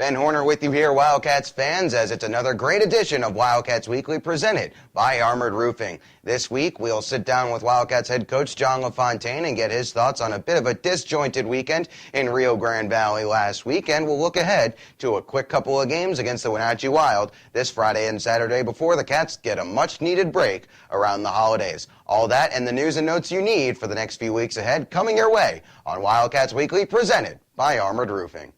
Ben Horner with you here, Wildcats fans, as it's another great edition of Wildcats Weekly presented by Armored Roofing. This week, we'll sit down with Wildcats head coach John LaFontaine and get his thoughts on a bit of a disjointed weekend in Rio Grande Valley last week, and we'll look ahead to a quick couple of games against the Wenatchee Wild this Friday and Saturday before the Cats get a much-needed break around the holidays. All that and the news and notes you need for the next few weeks ahead coming your way on Wildcats Weekly presented by Armored Roofing.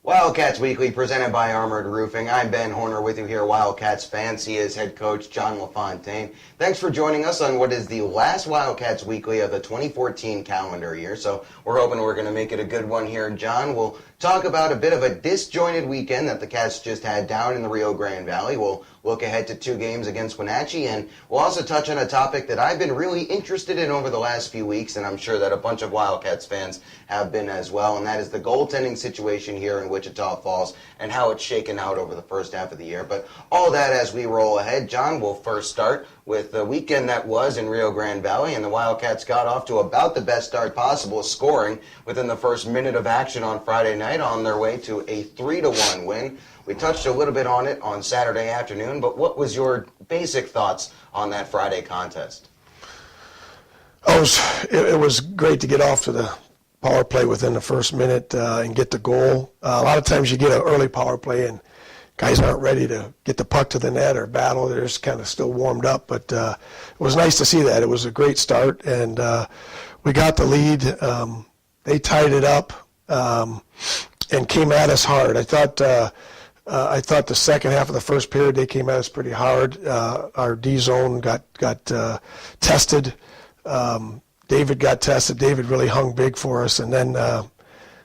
Wildcats Weekly presented by Armored Roofing. I'm Ben Horner with you here, Wildcats fans. He is head coach John LaFontaine. Thanks for joining us on what is the last Wildcats Weekly of the 2014 calendar year. So we're hoping we're going to make it a good one here, John. We'll talk about a bit of a disjointed weekend that the Cats just had down in the Rio Grande Valley. We'll look ahead to 2 games against Wenatchee, and we'll also touch on a topic that I've been really interested in over the last few weeks, and I'm sure that a bunch of Wildcats fans have been as well, and that is the goaltending situation here in Wichita Falls and how it's shaken out over the first half of the year. But all that as we roll ahead, John, we'll first start with the weekend that was in Rio Grande Valley, and the Wildcats got off to about the best start possible, scoring within the first minute of action on Friday night on their way to a 3-1 win. We touched a little bit on it on Saturday afternoon, but what was your basic thoughts on that Friday contest? It was great to get off to the power play within the first minute and get the goal. A lot of times you get an early power play and guys aren't ready to get the puck to the net or battle. They're just kind of still warmed up, but it was nice to see that. It was a great start, and we got the lead. They tied it up and came at us hard. I thought the second half of the first period they came at us pretty hard. Our D zone got tested. David got tested. David really hung big for us, and then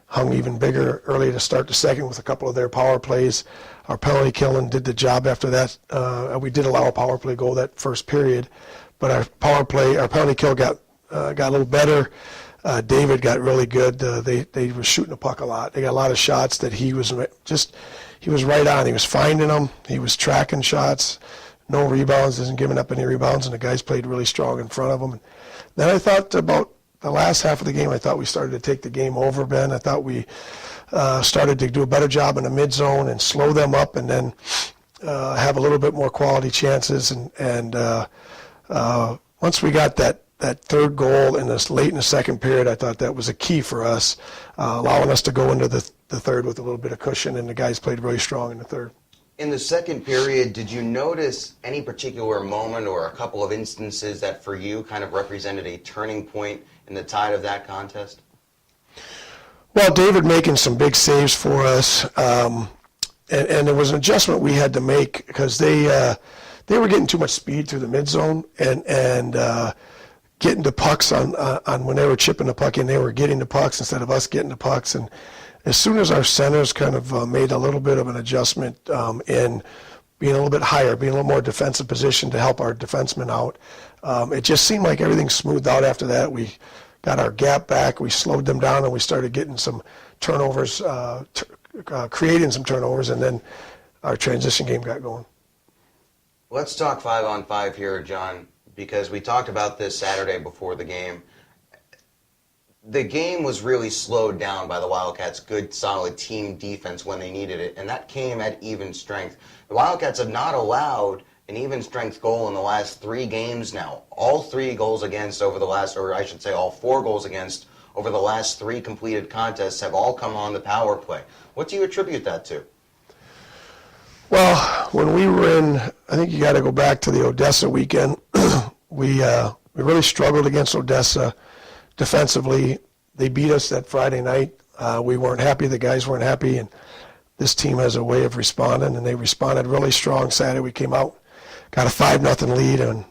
hung even bigger early to start the second with a couple of their power plays. Our penalty killing did the job after that. We did allow a power play goal that first period, but our penalty kill got a little better. David got really good. They were shooting the puck a lot. They got a lot of shots that he was right on. He was finding them. He was tracking shots. No rebounds, isn't giving up any rebounds, and the guys played really strong in front of him. And then I thought about the last half of the game, I thought we started to take the game over, Ben. I thought we started to do a better job in the mid zone and slow them up, and then have a little bit more quality chances. And once we got that third goal late in the second period, I thought that was a key for us, allowing us to go into the third with a little bit of cushion, and the guys played really strong in the third. In the second period, did you notice any particular moment or a couple of instances that for you kind of represented a turning point in the tide of that contest? Well, David making some big saves for us, and there was an adjustment we had to make because they were getting too much speed through the mid zone and getting the pucks on when they were chipping the puck in, they were getting the pucks instead of us getting the pucks. And as soon as our centers kind of made a little bit of an adjustment in being a little bit higher, being a little more defensive position to help our defensemen out, it just seemed like everything smoothed out after that. We got our gap back, we slowed them down, and we started getting some turnovers, creating some turnovers, and then our transition game got going. Let's talk 5-on-5 here, John, because we talked about this Saturday before the game. The game was really slowed down by the Wildcats' good, solid team defense when they needed it, and that came at even strength. The Wildcats have not allowed an even strength goal in the last 3 games now. All 3 goals against over the last, or I should say all 4 goals against over the last 3 completed contests have all come on the power play. What do you attribute that to? Well, when we were in, I think you got to go back to the Odessa weekend. We really struggled against Odessa defensively. They beat us that Friday night. We weren't happy. The guys weren't happy, and this team has a way of responding, and they responded really strong Saturday. We came out, got a 5-0 lead, and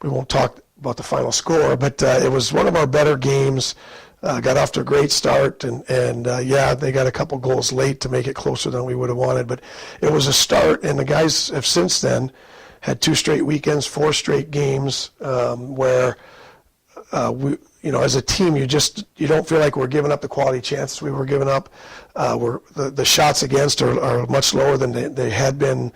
we won't talk about the final score, but it was one of our better games. Got off to a great start, and they got a couple goals late to make it closer than we would have wanted, but it was a start, and the guys have since then had 2 straight weekends, 4 straight games where we, as a team, you don't feel like we're giving up the quality chances we were giving up. The shots against are much lower than they had been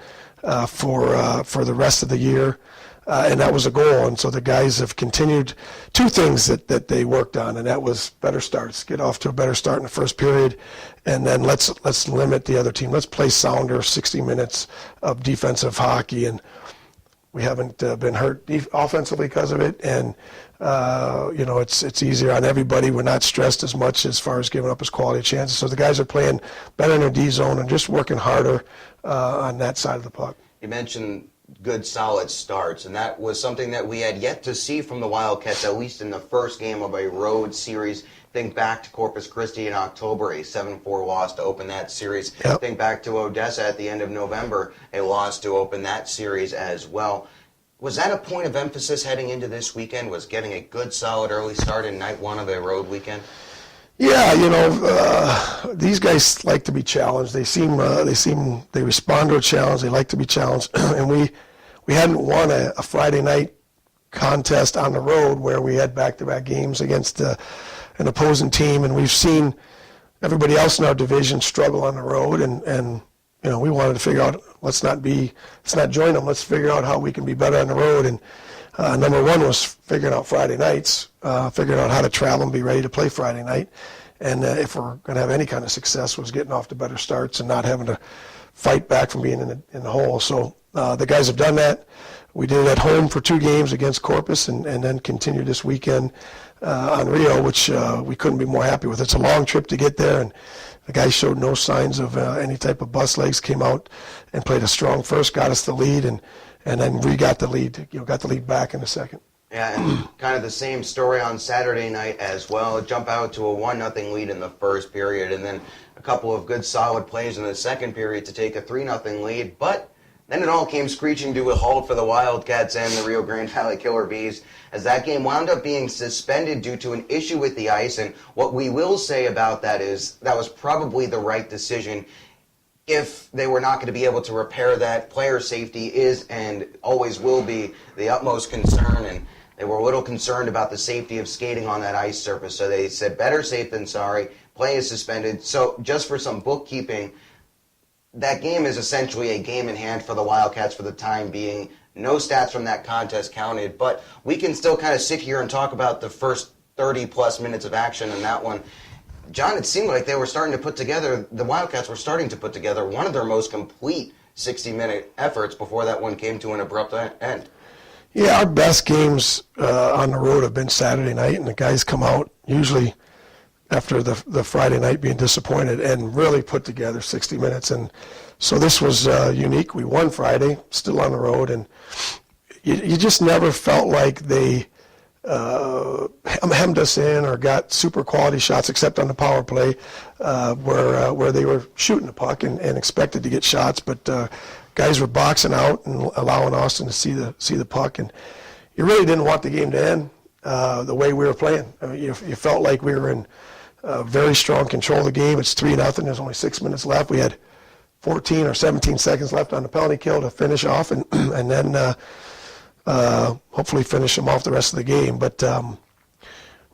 for the rest of the year. and that was a goal. And so the guys have continued two things that they worked on, and that was better starts. Get off to a better start in the first period, and then let's limit the other team. Let's play sounder 60 minutes of defensive hockey, and we haven't been hurt offensively because of it. And it's easier on everybody. We're not stressed as much as far as giving up as quality chances. So the guys are playing better in their D zone and just working harder on that side of the puck. You mentioned good, solid starts, and that was something that we had yet to see from the Wildcats, at least in the first game of a road series. Think back to Corpus Christi in October, a 7-4 loss to open that series. Yep. Think back to Odessa at the end of November, a loss to open that series as well. Was that a point of emphasis heading into this weekend, was getting a good, solid early start in night one of the road weekend? Yeah, these guys like to be challenged. They respond to a challenge. They like to be challenged. And we hadn't won a Friday night contest on the road where we had back-to-back games against an opposing team, and we've seen everybody else in our division struggle on the road, and we wanted to figure out, let's not join them. Let's figure out how we can be better on the road. And number one was figuring out Friday nights, figuring out how to travel and be ready to play Friday night. And if we're going to have any kind of success, was getting off to better starts and not having to fight back from being in the hole. So the guys have done that. We did it at home for 2 games against Corpus, and then continued this weekend on Rio, which we couldn't be more happy with. It's a long trip to get there, and the guys showed no signs of any type of bust legs, came out and played a strong first, got us the lead, and then we got the lead, got the lead back in the second. Yeah, and kind of the same story on Saturday night as well. Jump out to a 1-0 lead in the first period, and then a couple of good solid plays in the second period to take a 3-0 lead. But then it all came screeching to a halt for the Wildcats and the Rio Grande Valley Killer Bees, as that game wound up being suspended due to an issue with the ice. And what we will say about that is that was probably the right decision. If they were not going to be able to repair that, player safety is and always will be the utmost concern, and they were a little concerned about the safety of skating on that ice surface. So they said better safe than sorry, play is suspended. So just for some bookkeeping, that game is essentially a game in hand for the Wildcats for the time being. No stats from that contest counted, but we can still kind of sit here and talk about the first 30-plus minutes of action in that one. John, it seemed like the Wildcats were starting to put together one of their most complete 60-minute efforts before that one came to an abrupt end. Yeah, our best games on the road have been Saturday night, and the guys come out usually after the Friday night being disappointed and really put together 60 minutes. And so this was unique. We won Friday, still on the road, and you just never felt like they hemmed us in or got super quality shots, except on the power play where they were shooting the puck and expected to get shots, but guys were boxing out and allowing Austin to see the puck, and you really didn't want the game to end the way we were playing. I mean, you felt like we were in very strong control of the game. It's 3-0. There's only 6 minutes left. We had 14 or 17 seconds left on the penalty kill to finish off, and then hopefully finish them off the rest of the game. But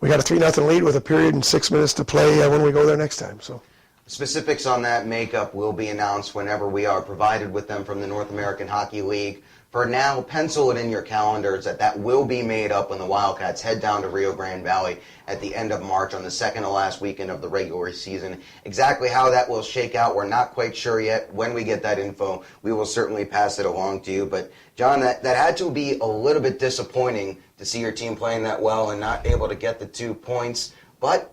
we got a 3-0 lead with a period and 6 minutes to play when we go there next time. So specifics on that makeup will be announced whenever we are provided with them from the North American Hockey League. For now, pencil it in your calendars that will be made up when the Wildcats head down to Rio Grande Valley at the end of March on the second to last weekend of the regular season. Exactly how that will shake out, we're not quite sure yet. When we get that info, we will certainly pass it along to you. But, John, that had to be a little bit disappointing to see your team playing that well and not able to get the 2 points. But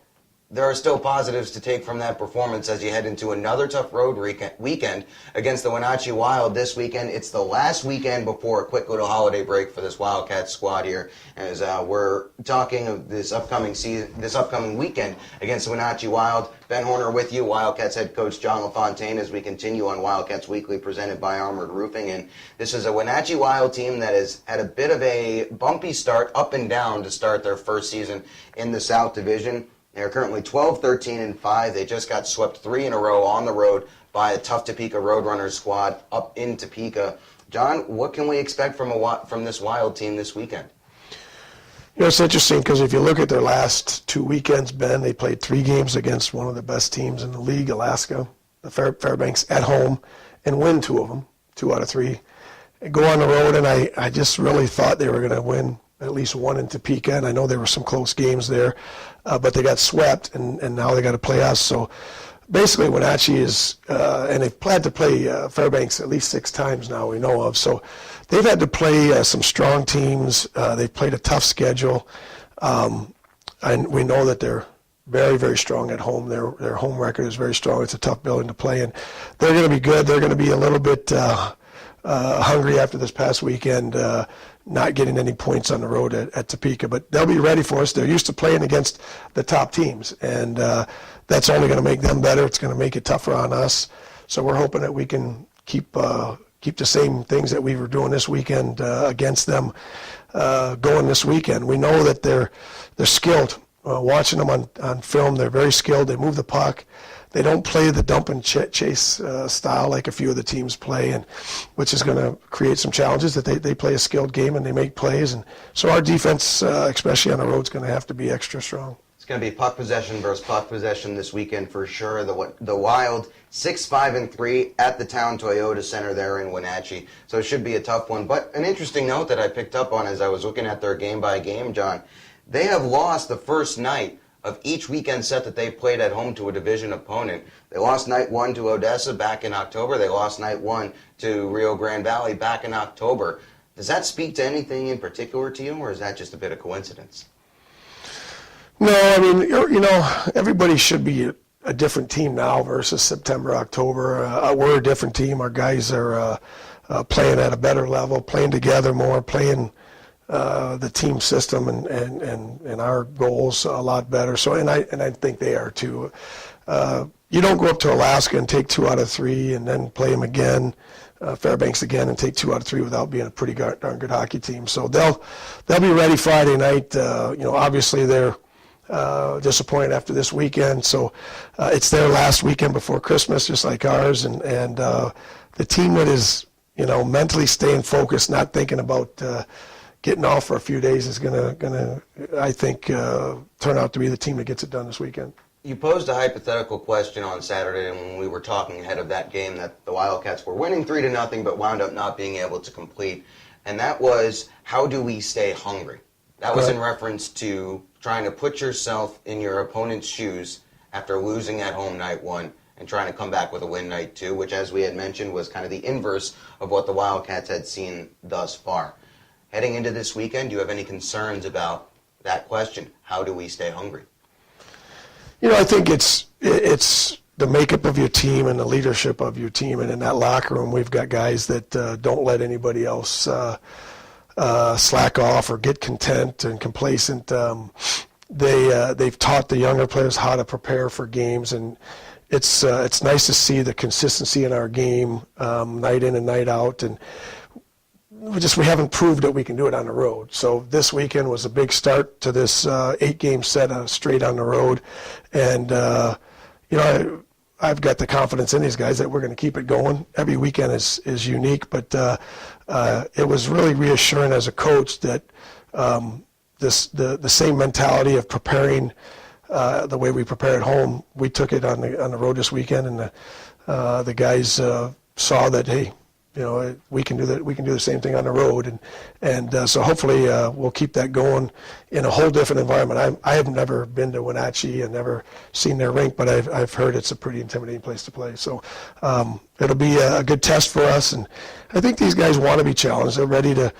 there are still positives to take from that performance as you head into another tough road weekend against the Wenatchee Wild this weekend. It's the last weekend before a quick little holiday break for this Wildcats squad here, as we're talking of this upcoming weekend against the Wenatchee Wild. Ben Horner with you, Wildcats head coach John LaFontaine, as we continue on Wildcats Weekly presented by Armored Roofing. And this is a Wenatchee Wild team that has had a bit of a bumpy start, up and down, to start their first season in the South Division. They're currently 12-13-5. They just got swept 3 in a row on the road by a tough Topeka Roadrunners squad up in Topeka. John, what can we expect from this Wild team this weekend? It's interesting because if you look at their last 2 weekends, Ben, they played 3 games against one of the best teams in the league, Alaska, the Fairbanks, at home, and win 2 of them, 2 out of 3. go on the road, and I just really thought they were going to win at least one in Topeka, and I know there were some close games there, but they got swept, and now they got to play us. So basically, Wenatchee is, and they've planned to play Fairbanks at least 6 times now we know of. So they've had to play some strong teams. They've played a tough schedule, and we know that they're very, very strong at home. Their home record is very strong. It's a tough building to play in. They're going to be good. They're going to be a little bit hungry after this past weekend, not getting any points on the road at Topeka. But they'll be ready for us. They're used to playing against the top teams, and that's only going to make them better. It's going to make it tougher on us. So we're hoping that we can keep the same things that we were doing this weekend against them going this weekend. We know that they're skilled. Watching them on film, they're very skilled. They move the puck. They don't play the dump and chase style like a few of the teams play, and which is going to create some challenges. That they play a skilled game and they make plays, and so our defense, especially on the road, is going to have to be extra strong. It's going to be puck possession versus puck possession this weekend for sure. The Wild 6-5-3 at the Town Toyota Center there in Wenatchee, so it should be a tough one. But an interesting note that I picked up on as I was looking at their game by game, John, they have lost the first night of each weekend set that they played at home to a division opponent. They lost night 1 to Odessa back in October. They lost night 1 to Rio Grande Valley back in October. Does that speak to anything in particular to you, or is that just a bit of coincidence? No, I mean, everybody should be a different team now versus September, October. We're a different team. Our guys are playing at a better level, playing together more, playing the team system and our goals a lot better. So, and I think they are too. You don't go up to Alaska and take 2 out of 3 and then play them again, Fairbanks again, and take 2 out of 3 without being a pretty darn good hockey team. So they'll be ready Friday night. Obviously they're disappointed after this weekend. So it's their last weekend before Christmas, just like ours, and the team that is mentally staying focused, not thinking about getting off for a few days is gonna I think turn out to be the team that gets it done this weekend. You posed a hypothetical question on Saturday when we were talking ahead of that game that the Wildcats were winning 3-0 but wound up not being able to complete, and that was, how do we stay hungry? That was in reference to trying to put yourself in your opponent's shoes after losing at home night 1 and trying to come back with a win night 2, which, as we had mentioned, was kind of the inverse of what the Wildcats had seen thus far. Heading into this weekend, do you have any concerns about that question? How do we stay hungry? I think it's the makeup of your team and the leadership of your team. And in that locker room, we've got guys that don't let anybody else slack off or get content and complacent. They've taught the younger players how to prepare for games, and it's nice to see the consistency in our game night in and night out. And we haven't proved that we can do it on the road. So this weekend was a big start to this 8-game set straight on the road. And, I've got the confidence in these guys that we're going to keep it going. Every weekend is unique, but it was really reassuring as a coach that the same mentality of preparing the way we prepare at home, we took it on the road this weekend, and the guys saw that, hey, we can do that. We can do the same thing on the road, and so hopefully we'll keep that going in a whole different environment. I have never been to Wenatchee and never seen their rink, but I've heard it's a pretty intimidating place to play. So it'll be a good test for us, and I think these guys want to be challenged. They're ready to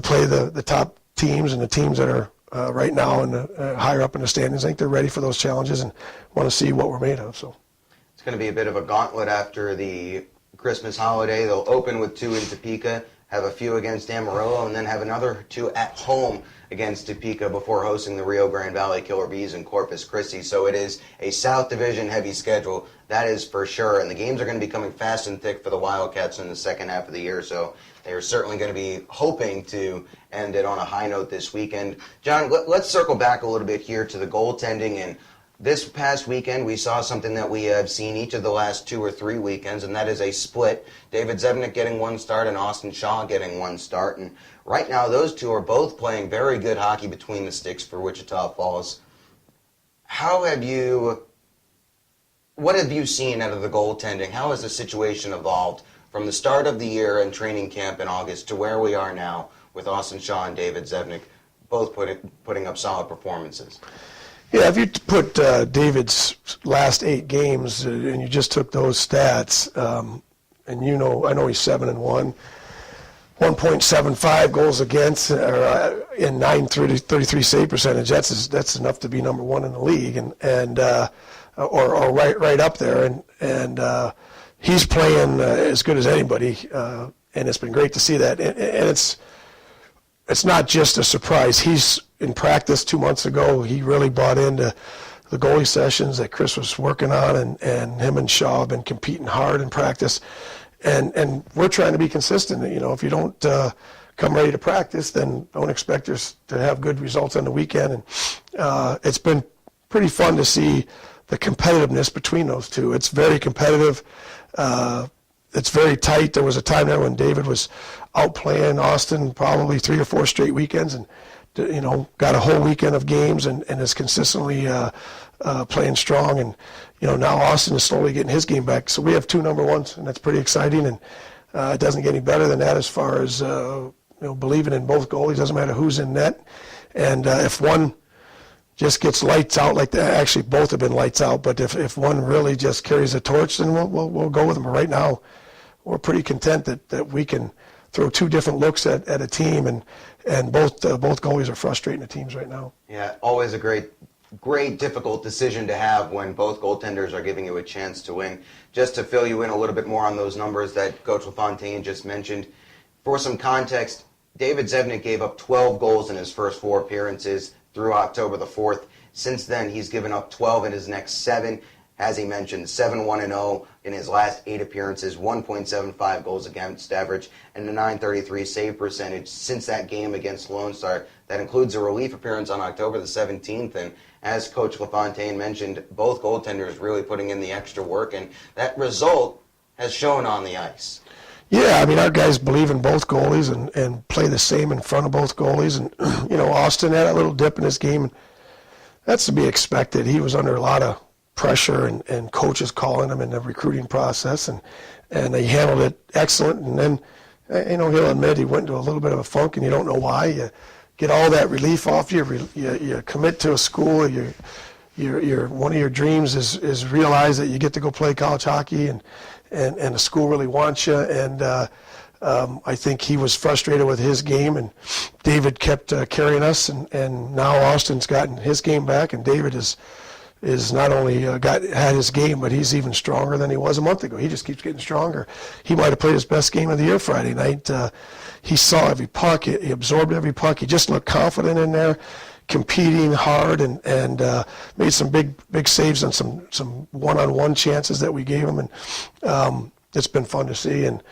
play the top teams and the teams that are right now and higher up in the standings. I think they're ready for those challenges and want to see what we're made of. So it's going to be a bit of a gauntlet after the Christmas holiday. They'll open with 2 in Topeka, have a few against Amarillo, and then have another 2 at home against Topeka before hosting the Rio Grande Valley Killer Bees in Corpus Christi. So it is a South Division heavy schedule, that is for sure. And the games are going to be coming fast and thick for the Wildcats in the second half of the year. So they are certainly going to be hoping to end it on a high note this weekend. John, let's circle back a little bit here to the goaltending. And this past weekend, we saw something that we have seen each of the last 2 or 3 weekends, and that is a split. David Zebnik getting 1 start and Austin Shaw getting 1 start. And right now, those 2 are both playing very good hockey between the sticks for Wichita Falls. What have you seen out of the goaltending? How has the situation evolved from the start of the year and training camp in August to where we are now with Austin Shaw and David Zevnik both putting up solid performances? Yeah, if you put David's last 8 games and you just took those stats, and I know he's 7-1, 1.75 goals against, in 933 save percentage. That's enough to be number 1 in the league, or right up there. And he's playing as good as anybody, and it's been great to see that. And it's not just a surprise. He's in practice 2 months ago. He really bought into the goalie sessions that Chris was working on, and him and Shaw have been competing hard in practice. And we're trying to be consistent. If you don't come ready to practice, then don't expect us to have good results on the weekend. And it's been pretty fun to see the competitiveness between those two. It's very competitive. It's very tight. There was a time there when David was outplaying Austin probably 3 or 4 straight weekends, and got a whole weekend of games and is consistently playing strong. And now Austin is slowly getting his game back. So we have 2 number 1s, and that's pretty exciting. And it doesn't get any better than that as far as believing in both goalies. Doesn't matter who's in net. And if one just gets lights out like that, actually both have been lights out. But if one really just carries a torch, then we'll go with them. But right now, we're pretty content that we can throw 2 different looks at a team, and both goalies are frustrating the teams right now. Yeah, always a great, difficult decision to have when both goaltenders are giving you a chance to win. Just to fill you in a little bit more on those numbers that Coach LaFontaine just mentioned, for some context, David Zevnik gave up 12 goals in his first 4 appearances through October the 4th. Since then, he's given up 12 in his next 7. As he mentioned, 7-1-0 in his last 8 appearances, 1.75 goals against average, and a 933 save percentage since that game against Lone Star. That includes a relief appearance on October the 17th. And as Coach LaFontaine mentioned, both goaltenders really putting in the extra work, and that result has shown on the ice. Yeah, our guys believe in both goalies and play the same in front of both goalies. And, Austin had a little dip in his game. That's to be expected. He was under a lot of pressure and coaches calling him in the recruiting process, and he handled it excellent. And then, he'll admit he went into a little bit of a funk, and you don't know why. You get all that relief off you. You commit to a school. Your one of your dreams is realize that you get to go play college hockey, and the school really wants you. And I think he was frustrated with his game, and David kept carrying us, and now Austin's gotten his game back, and David is not only had his game, but he's even stronger than he was a month ago. He just keeps getting stronger. He might have played his best game of the year Friday night. He saw every puck. He absorbed every puck. He just looked confident in there, competing hard, and made some big saves on some one-on-one chances that we gave him. And it's been fun to see. And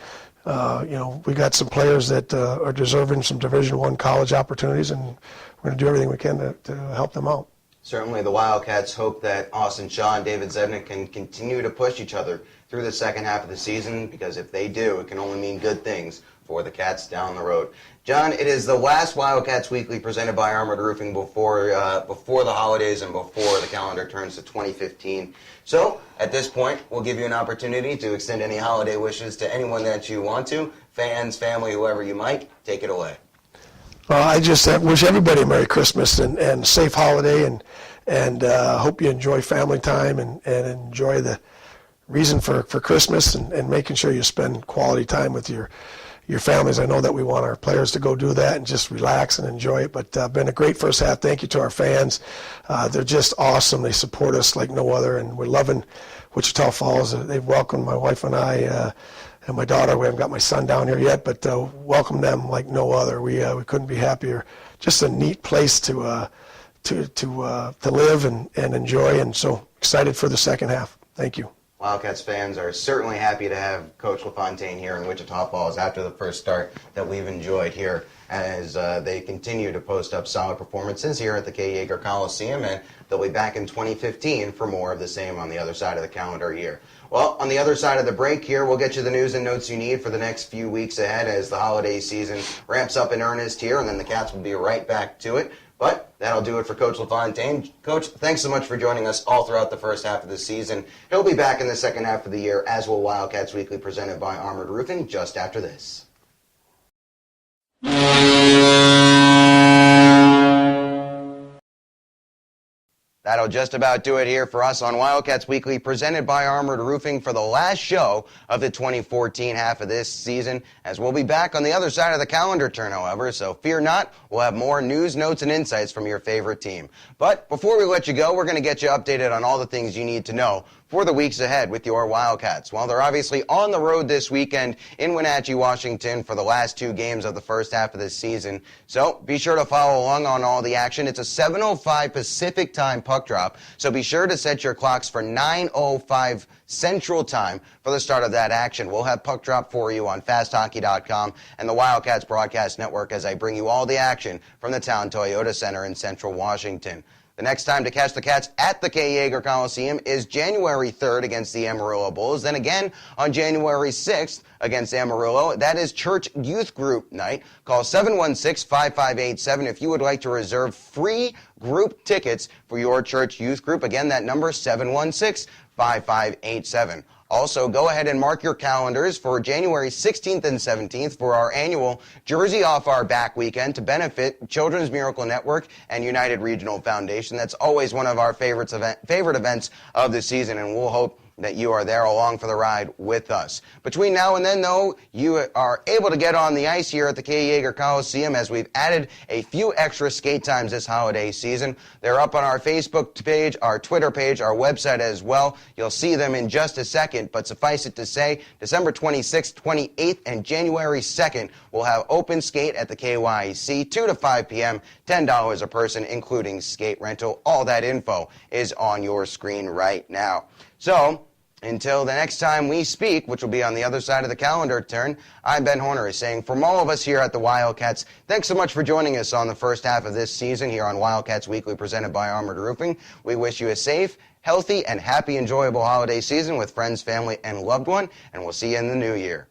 we got some players that are deserving some Division I college opportunities, and we're going to do everything we can to help them out. Certainly the Wildcats hope that Austin Shaw and David Zevnik can continue to push each other through the second half of the season, because if they do, it can only mean good things for the Cats down the road. John, it is the last Wildcats Weekly presented by Armored Roofing before the holidays and before the calendar turns to 2015. So, at this point, we'll give you an opportunity to extend any holiday wishes to anyone that you want to, fans, family, whoever you might. Take it away. I just wish everybody a Merry Christmas and a safe holiday, and hope you enjoy family time and enjoy the reason for Christmas, and making sure you spend quality time with your families. I know that we want our players to go do that and just relax and enjoy it, but been a great first half. Thank you to our fans. They're just awesome. They support us like no other, and we're loving Wichita Falls. They've welcomed my wife and I and my daughter. We haven't got my son down here yet, but welcome them like no other. We couldn't be happier. Just a neat place to live and enjoy, and so excited for the second half. Thank you. Wildcats fans are certainly happy to have Coach LaFontaine here in Wichita Falls after the first start that we've enjoyed here, as they continue to post up solid performances here at the K. Yeager Coliseum, and they'll be back in 2015 for more of the same on the other side of the calendar year. Well, on the other side of the break here, we'll get you the news and notes you need for the next few weeks ahead as the holiday season ramps up in earnest here, and then the Cats will be right back to it. But That'll do it for Coach LaFontaine. Coach, thanks so much for joining us all throughout the first half of the season. He'll be back in the second half of the year, as will Wildcats Weekly, presented by Armored Roofing, just after this. That'll just about do it here for us on Wildcats Weekly, presented by Armored Roofing, for the last show of the 2014 half of this season, as we'll be back on the other side of the calendar turn, however, so fear not, we'll have more news, notes, and insights from your favorite team. But before we let you go, we're going to get you updated on all the things you need to know for the weeks ahead with your Wildcats. Well, they're obviously on the road this weekend in Wenatchee, Washington for the last two games of the first half of this season. So be sure to follow along on all the action. It's a 7:05 Pacific time puck drop, so be sure to set your clocks for 9:05 Central Time for the start of that action. We'll have puck drop for you on fasthockey.com and the Wildcats Broadcast Network as I bring you all the action from the Town Toyota Center in Central Washington. The next time to catch the Cats at the K. Yeager Coliseum is January 3rd against the Amarillo Bulls. Then again on January 6th against Amarillo. That is Church Youth Group night. Call 716-5587 if you would like to reserve free group tickets for your church youth group. Again, that number is 716-5587. Also, go ahead and mark your calendars for January 16th and 17th for our annual Jersey Off Our Back weekend to benefit Children's Miracle Network and United Regional Foundation. That's always one of our favorite events of the season, and we'll hope that you are there along for the ride with us. Between now and then, though, you are able to get on the ice here at the K. Yeager Coliseum as we've added a few extra skate times this holiday season. They're up on our Facebook page, our Twitter page, our website as well. You'll see them in just a second, but suffice it to say, December 26th, 28th, and January 2nd, we'll have open skate at the KYEC, 2 to 5 p.m., $10 a person, including skate rental. All that info is on your screen right now. So, until the next time we speak, which will be on the other side of the calendar turn, I'm Ben Horner saying from all of us here at the Wildcats, thanks so much for joining us on the first half of this season here on Wildcats Weekly presented by Armored Roofing. We wish you a safe, healthy, and happy, enjoyable holiday season with friends, family, and loved one, and we'll see you in the new year.